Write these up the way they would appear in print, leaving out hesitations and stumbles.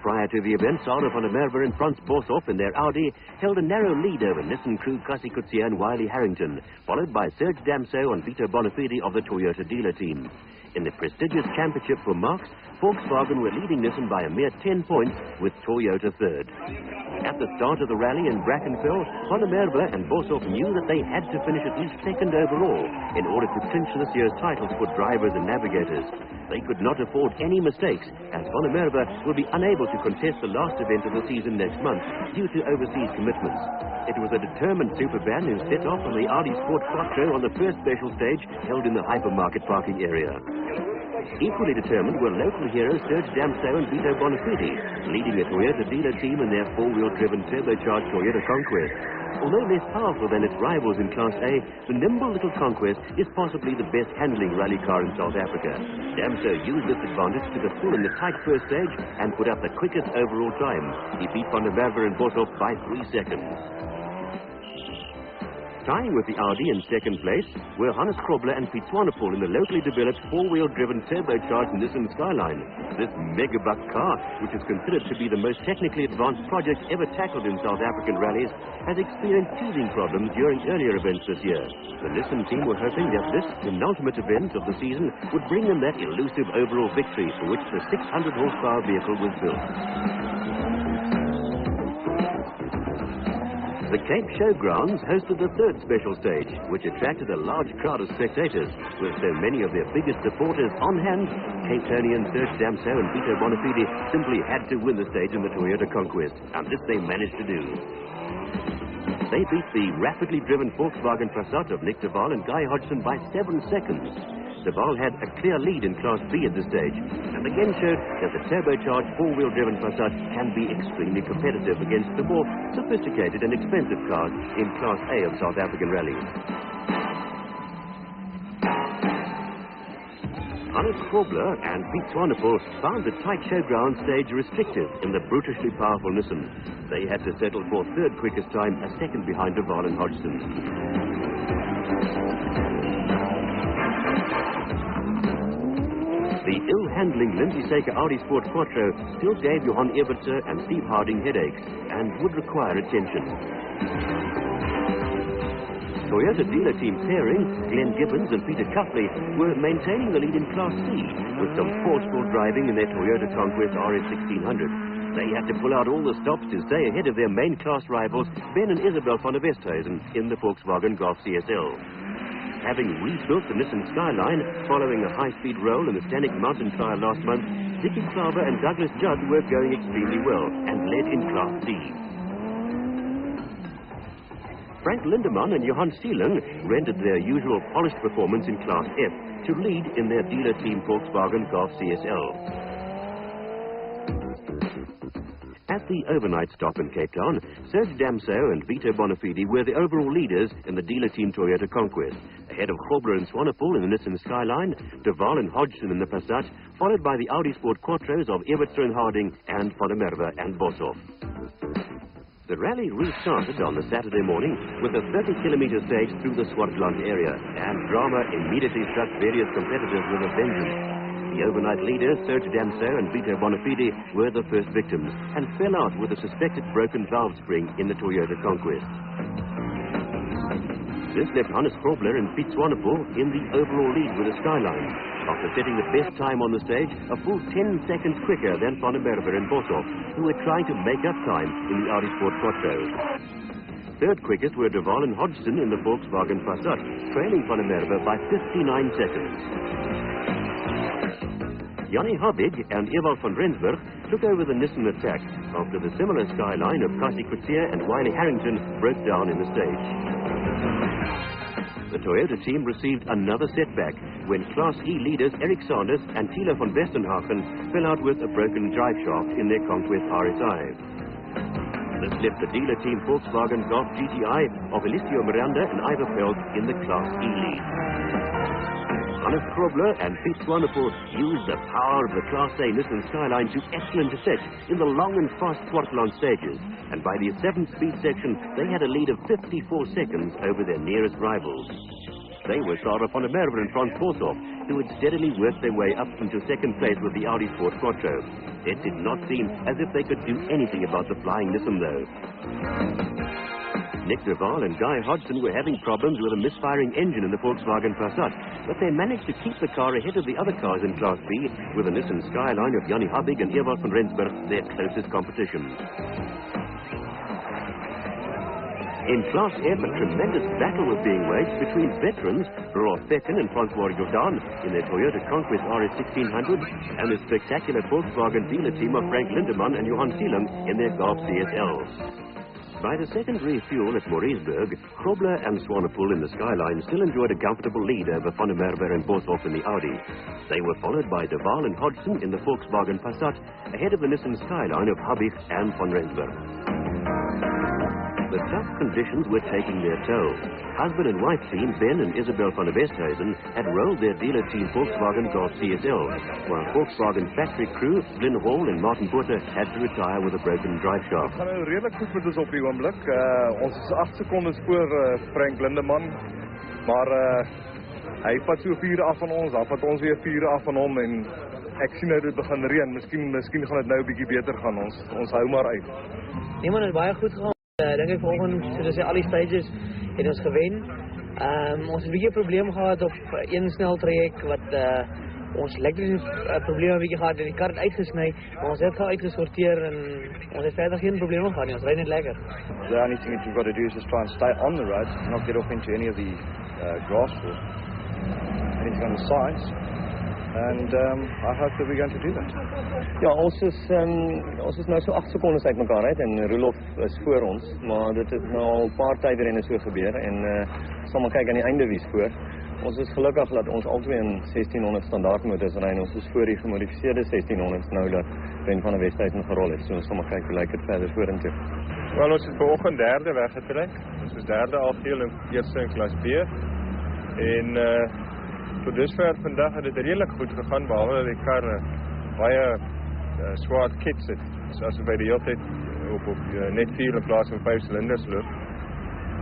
Prior to the event, Sarah van der Merwe and Frans Boshoff in their Audi held a narrow lead over Nissan crew Kasi Kutsia and Wiley Harrington, followed by Serge Damso and Vito Bonafide of the Toyota dealer team. In the prestigious championship for marks, Volkswagen were leading Nissan by a mere 10 points, with Toyota third. At the start of the rally in Brackenfell, Van der Merwe and Boshoff knew that they had to finish at least second overall in order to clinch this year's titles for drivers and navigators. They could not afford any mistakes, as Van der Merwe will be unable to contest the last event of the season next month due to overseas commitments. It was a determined supervan who set off on the Audi Sport Quattro on the first special stage held in the hypermarket parking area. Equally determined were local heroes Serge Damso and Vito Bonafide, leading the Toyota dealer team in their four-wheel-driven turbocharged Toyota Conquest. Although less powerful than its rivals in Class A, the nimble little Conquest is possibly the best handling rally car in South Africa. Damso used this advantage to the full in the tight first stage and put up the quickest overall time. He beat Van der Merwe and Boshoff by 3 seconds. Tying with the Audi in second place were Hannes Krobler and Piet Swanepoel in the locally developed four-wheel-driven turbocharged Nissan Skyline. This megabuck car, which is considered to be the most technically advanced project ever tackled in South African rallies, has experienced teething problems during earlier events this year. The Nissan team were hoping that this penultimate event of the season would bring them that elusive overall victory for which the 600-horsepower vehicle was built. The Cape Showgrounds hosted the third special stage, which attracted a large crowd of spectators. With so many of their biggest supporters on hand, Cape Tonian Serge Damso and Vito Bonafide simply had to win the stage in the Toyota Conquest, and this they managed to do. They beat the rapidly driven Volkswagen Passat of Nick de Waal and Guy Hodgson by 7 seconds. De Waal had a clear lead in Class B at this stage, and again showed that the turbocharged four-wheel-driven Passat can be extremely competitive against the more sophisticated and expensive cars in Class A of South African rallies. Hannes Krobler and Piet Swanepoel found the tight showground stage restrictive in the brutishly powerful Nissan. They had to settle for third quickest time, a second behind de Waal and Hodgson. The ill-handling Lindsay Saker Audi Sport Quattro still gave Johan Evertse and Steve Harding headaches and would require attention. Toyota dealer team pairing, Glenn Gibbons and Peter Cuffley, were maintaining the lead in Class C with some forceful driving in their Toyota Conquest RS 1600. They had to pull out all the stops to stay ahead of their main class rivals, Ben and Isabel van der Westhuizen, in the Volkswagen Golf CSL. Having rebuilt the Nissan Skyline following a high-speed roll in the Stanek Mountain trial last month, Dickie Klaver and Douglas Judd were going extremely well and led in Class D. Frank Lindemann and Johan Seeling rendered their usual polished performance in Class F to lead in their dealer team Volkswagen Golf CSL. At the overnight stop in Cape Town, Serge Damso and Vito Bonafide were the overall leaders in the dealer team Toyota Conquest, ahead of Krobler and Swanepoel in the Nissan Skyline, de Waal and Hodgson in the Passat, followed by the Audi Sport Quattros of Evertse and Harding and Van der Merwe and Boshoff. The rally restarted on the Saturday morning with a 30-kilometer stage through the Swartland area, and drama immediately struck various competitors with a vengeance. The overnight leaders, Serge Damso and Vito Bonafide, were the first victims and fell out with a suspected broken valve spring in the Toyota Conquest. This left Hannes Krobler and Piet Swanepoel in the overall lead with a Skyline, after setting the best time on the stage, a full 10 seconds quicker than Van der Merwe and Boshoff, who were trying to make up time in the Audi Sport Quattro. Third quickest were de Waal and Hodgson in the Volkswagen Passat, trailing Van der Merwe by 59 seconds. Jannie Habig and Ewald van Rensburg took over the Nissan attack after the similar Skyline of Kasi Kutsia and Wiley Harrington broke down in the stage. The Toyota team received another setback when Class E leaders Eric Sanders and Thilo van Westenhagen fell out with a broken drive shaft in their Conquest RSI. This left the dealer team Volkswagen Golf GTI of Eliseo Miranda and Ivor Pelt in the Class E lead. Hannes Krobler and Piet Swanepoel used the power of the Class A Nissan Skyline to excellent effect in the long and fast Swartland stages, and by the 7th-speed section, they had a lead of 54 seconds over their nearest rivals. They were Sarah van der Merwe and Frans Boshoff, who had steadily worked their way up into second place with the Audi Sport Quattro. It did not seem as if they could do anything about the flying Nissan, though. Nick de Waal and Guy Hodgson were having problems with a misfiring engine in the Volkswagen Passat, but they managed to keep the car ahead of the other cars in Class B, with the Nissan Skyline of Jannie Habig and Ewald van Rensburg their closest competition. In Class F, a tremendous battle was being waged between veterans, Rolf Becken and Francois Jordan in their Toyota Conquest RS 1600, and the spectacular Volkswagen dealer team of Frank Lindemann and Johan Seelang in their Golf CSL. By the secondary fuel at Mauriceburg, Grobler and Swanepoel in the Skyline still enjoyed a comfortable lead over Van der Merwe and Boshoff in the Audi. They were followed by de Waal and Hodgson in the Volkswagen Passat, ahead of the Nissan Skyline of Habig and Van Rensburg. The tough conditions were taking their toll. Husband and wife team Ben and Isabel van der Westhuizen had rolled their dealer team Volkswagen Golf CSL, while Volkswagen factory crew Glyn Hall and Martin Potter had to retire with a broken drive shaft. Het gaat redelijk goed met ons op die oomblik. Ons is 8 secondes voor Frank Lindemann, maar hy vat so 4 af van ons, dan vat ons weer 4 af van hom en ek sien nou dit begin reën. Miskien gaan dit nou 'n bietjie beter gaan. Ons hou maar uit. Niemand het baie goed gegaan. Dink ek volgens soos al die stages het ons gewen. Ons het 'n bietjie probleem gehad op een sneltraject wat ons elektrische probleme 'n bietjie gehad en die kar het uitgesny, maar ons het gou uitgesorteer en ons het verder geen probleme gehad nie. Ons ry net lekker. The only thing that you've got to do is just try and stay on the roads, not get off into any of the grass or anything on the sides. And I hope that we're going to do that. Ja, ons is nou so 8 sekondes uit mekaar uit en Roelof is voor ons, maar dit het nou al 'n paar tydrenne so gebeur en sal maar kyk aan die einde wie's voor. Ons is gelukkig dat ons albei in 1600 standaard motors ry en ons is voor die gemodifiseerde 1600s nou dat Ben van der Westhuizen gerol het. So ons sal maar kyk hoe lyk dit verder vorentoe. Wel, ons het vanoggend derde weggetrek. Ons is derde algeheel en eerste in klas B. En tot dusver vandag het dit redelik goed gegaan, behalwe dat die kar baie swaar kit sit. So as by die hele tyd op net 4 in plaas van 5 silinders loop.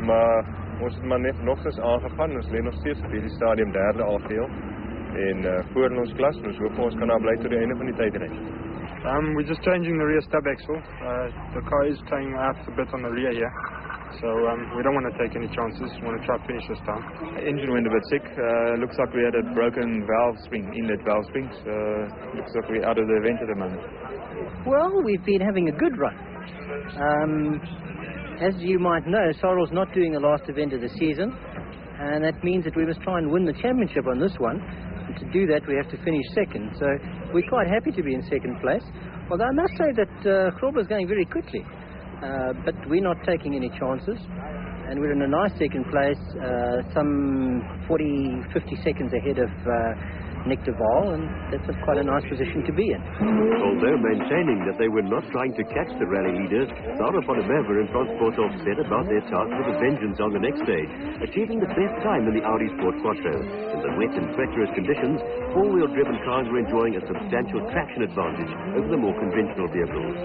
Maar ons het maar net nogtens aangegaan. Ons lê nog steeds op hierdie stadium derde algeheel. En voor in ons klas, ons hoop ons kan daar bly tot die einde van die tydren. We're just changing the rear stub axle. The car is playing out a bit on the rear here. So we don't want to take any chances. We want to try to finish this time. The engine went a bit sick. Looks like we had a broken valve spring, inlet valve spring. So looks like we're out of the event at the moment. Well, we've been having a good run. As you might know, Sorrel's not doing the last event of the season, and that means that we must try and win the championship on this one. And to do that, we have to finish second. So we're quite happy to be in second place. Although I must say that Grobler is going very quickly. But we're not taking any chances, and we're in a nice second place, some 40-50 seconds ahead of Nick de Waal, and that's quite a nice position to be in. Although maintaining that they were not trying to catch the rally leaders, Sarah van der Merwe and Frans Boshoff set about their task with a vengeance on the next stage, achieving the best time in the Audi Sport Quattro. In the wet and treacherous conditions, four-wheel driven cars were enjoying a substantial traction advantage over the more conventional vehicles.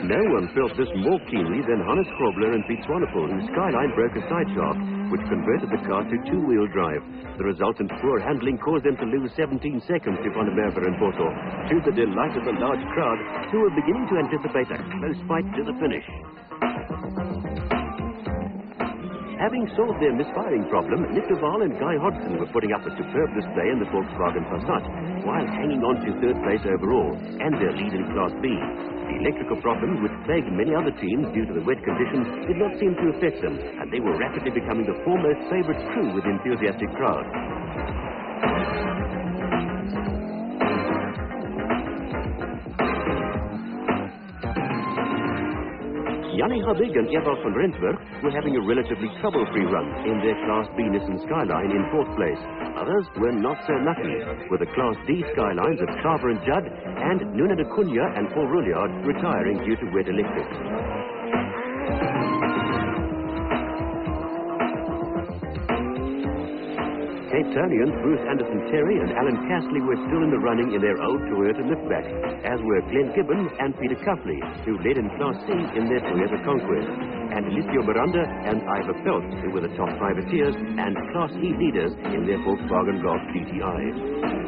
No one felt this more keenly than Hannes Grobler and Piet Swanepoel, whose Skyline broke a side shaft, which converted the car to two-wheel drive. The resultant poor handling caused them to lose 17 seconds to Van der Merwe and Boshoff, to the delight of the large crowd, who were beginning to anticipate a close fight to the finish. Having solved their misfiring problem, Nick de Waal and Guy Hodgson were putting up a superb display in the Volkswagen Passat, while hanging on to third place overall, and their lead in Class B. The electrical problems which plagued many other teams due to the wet conditions did not seem to affect them, and they were rapidly becoming the foremost favourite crew with enthusiastic crowds. Jannie Habig and Ewald van Rensburg were having a relatively trouble-free run in their Class B Nissan Skyline in fourth place. Others were not so lucky, with the Class D Skylines of Carver and Judd and Nuna de Cunha and Paul Rouliard retiring due to wet electrics. Cape Townians Bruce Anderson-Terry and Alan Castley were still in the running in their old Toyota liftback, as were Glenn Gibbons and Peter Cuffley, who led in Class C in their Toyota Conquest, and Alicio Miranda and Ivor Phelps, who were the top privateers and Class E leaders in their Volkswagen Golf GTI.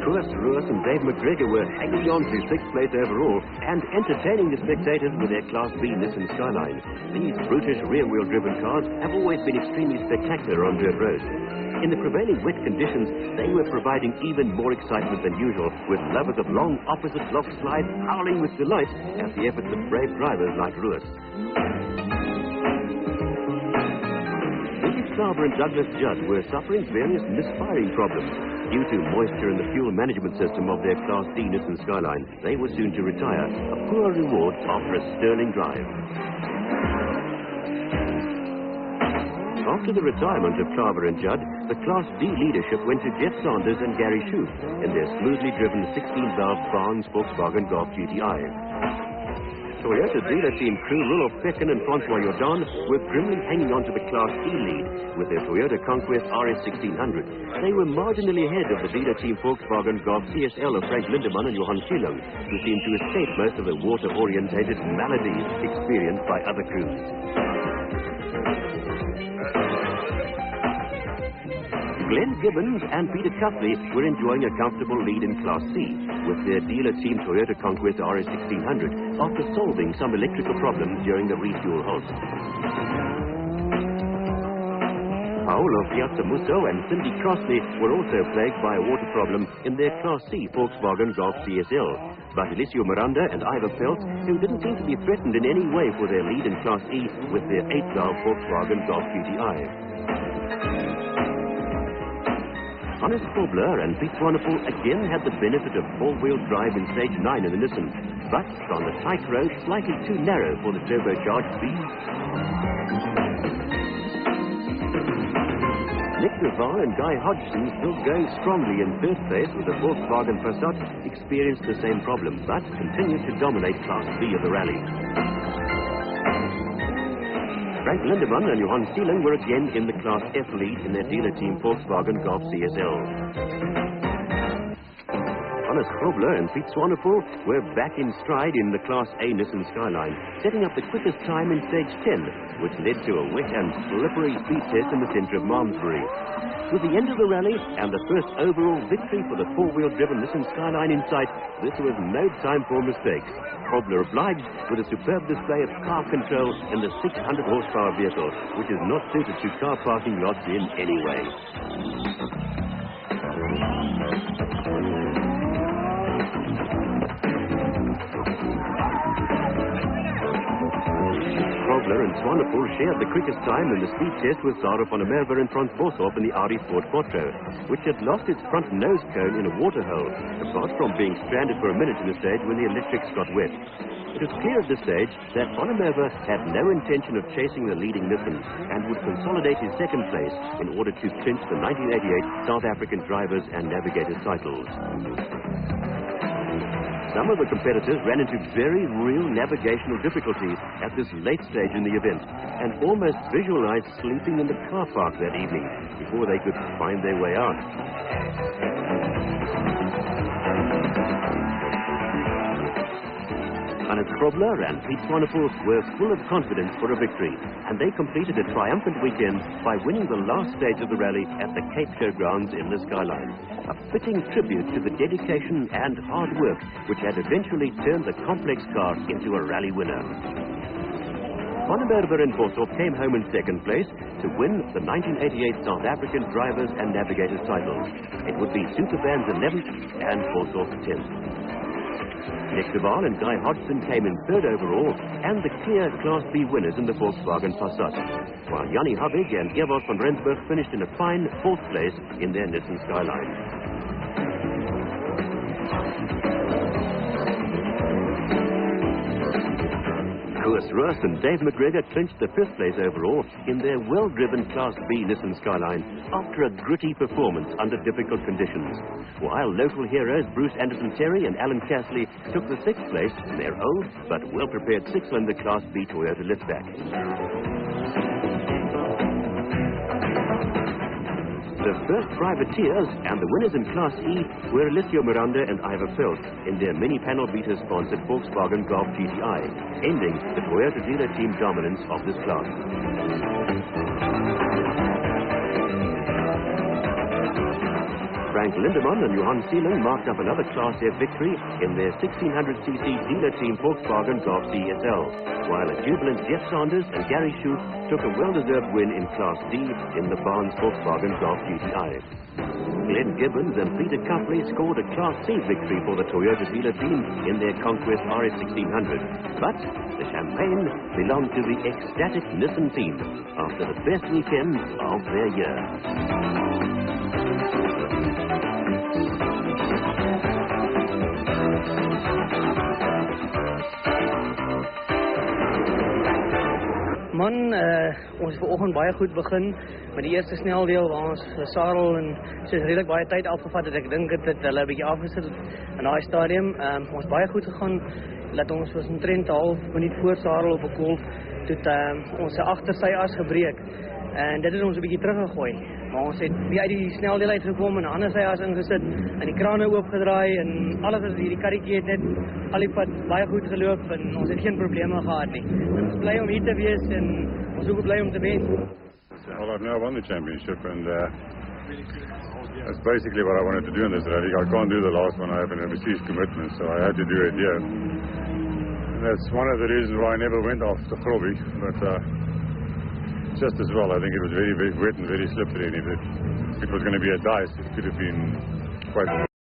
Koos Roos and Dave McGregor were hanging on to 6th place overall and entertaining the spectators with their Class B Nissan Skyline. These brutish rear-wheel driven cars have always been extremely spectacular on dirt roads. In the prevailing wet conditions, they were providing even more excitement than usual, with lovers of long opposite block slides howling with delight at the efforts of brave drivers like Roos. Willie Klaver and Douglas Judd were suffering various misfiring problems. Due to moisture in the fuel management system of their Class D Nissan Skyline, they were soon to retire, a poor reward after a sterling drive. After the retirement of Klaver and Judd, the Class D leadership went to Jeff Sanders and Gary Shoup in their smoothly driven 16-valve Barnes Volkswagen Golf GTI. Toyota dealer team crew Rudolf Pecken and Francois Jordan were grimly hanging on to the Class E lead with their Toyota Conquest RS 1600. They were marginally ahead of the dealer team Volkswagen Golf CSL of Frank Lindemann and Johan Schilling, who seemed to escape most of the water-orientated maladies experienced by other crews. Glenn Gibbons and Peter Cuffley were enjoying a comfortable lead in Class C with their dealer team Toyota Conquest RS 1600 after solving some electrical problems during the refuel halt. Paolo Piazzamusso and Cindy Crossley were also plagued by a water problem in their Class C Volkswagen Golf CSL. But Alicio Miranda and Ivor Phelps, who didn't seem to be threatened in any way for their lead in Class E with their 8-valve Volkswagen Golf GTI. Hannes Kobler and Pete Swanepoel again had the benefit of four-wheel drive in Stage 9 in the Nissan, but on the tight road slightly too narrow for the turbocharged speed. Nick Duval and Guy Hodgson, still going strongly in third place with the Volkswagen Passat, experienced the same problem, but continued to dominate Class B of the rally. Frank Lindemann and Johan Schilling were again in the Class F lead in their dealer team Volkswagen Golf CSL. Hannes Kobler and Pete Swanepoel were back in stride in the Class A Nissan Skyline, setting up the quickest time in Stage 10, which led to a wet and slippery speed test in the centre of Malmesbury. With the end of the rally and the first overall victory for the four-wheel driven Nissan Skyline in sight, this was no time for mistakes. Kobler obliged with a superb display of car control in the 600 horsepower vehicle, which is not suited to car parking lots in any way. Kobler and Swanepoel shared the quickest time in the speed test with Sarah van der Merwe and Frans Boshoff in the Audi Sport Quattro, which had lost its front nose cone in a waterhole, apart from being stranded for a minute in the stage when the electrics got wet. It was clear at this stage that van der Merwe had no intention of chasing the leading Nissan and would consolidate his second place in order to clinch the 1988 South African Drivers and Navigators titles. Some of the competitors ran into very real navigational difficulties at this late stage in the event and almost visualized sleeping in the car park that evening before they could find their way out. Hannes Kobler and Pete Swanepoel were full of confidence for a victory, and they completed a triumphant weekend by winning the last stage of the rally at the Cape Showgrounds in the Skyline. A fitting tribute to the dedication and hard work which had eventually turned the complex car into a rally winner. Van der Merwe and Boshoff came home in second place to win the 1988 South African Drivers and Navigators titles. It would be Superban's 11th and Boshoff's 10th. Nick Duval and Guy Hodgson came in third overall and the clear Class B winners in the Volkswagen Passat, while Jannie Habig and Ewald van Rensburg finished in a fine fourth place in their Nissan Skyline. Koos Roos and Dave McGregor clinched the fifth place overall in their well-driven Class B Nissan Skyline after a gritty performance under difficult conditions, while local heroes Bruce Anderson-Terry and Alan Castley took the sixth place in their old but well-prepared six-cylinder Class B Toyota liftback. The first privateers and the winners in Class E were Alessio Miranda and Ivor Pelt in their mini-panel beater-sponsored Volkswagen Golf GTI, ending the Toyota dealer team dominance of this class. Frank Lindemann and Johan Seeling marked up another Class F victory in their 1600cc dealer team Volkswagen Golf CSL, while a jubilant Jeff Sanders and Gary Shute took a well-deserved win in Class D in the Barnes Volkswagen Golf GTI. Glenn Gibbons and Peter Copley scored a Class C victory for the Toyota dealer team in their Conquest RS 1600. But the champagne belonged to the ecstatic Nissan team after the best weekend of their year. Man, ons vanoggend baie goed begin met die eerste sneldeel waar ons Sarel en soos redelik baie tyd afgevat het. Ek dink dit het hulle 'n bietjie afgesit in daai stadium. Ons baie goed gegaan. Laat ons was omtrent 'n half minuut voor Sarel op 'n kolf toe ons agter sy as gebreek. En dit het ons 'n bietjie teruggegooi. Maar ons het weer uit die sneldeel uitgekom en 'n ander sy as ingesit en die krane oopgedraai en alles as hierdie karretjie het net al die pad baie goed geloop en ons het geen probleme gehad nie. Ons is bly om hier te wees en ons is ook bly om te wen. Well, I've now won the championship and that's basically what I wanted to do in this rally. I can't do the last one. I have an overseas commitment, so I had to do it here. And that's one of the reasons why I never went after Grobby, but just as well, I think it was very, very wet and very slippery, and if it was going to be a dice, it could have been quite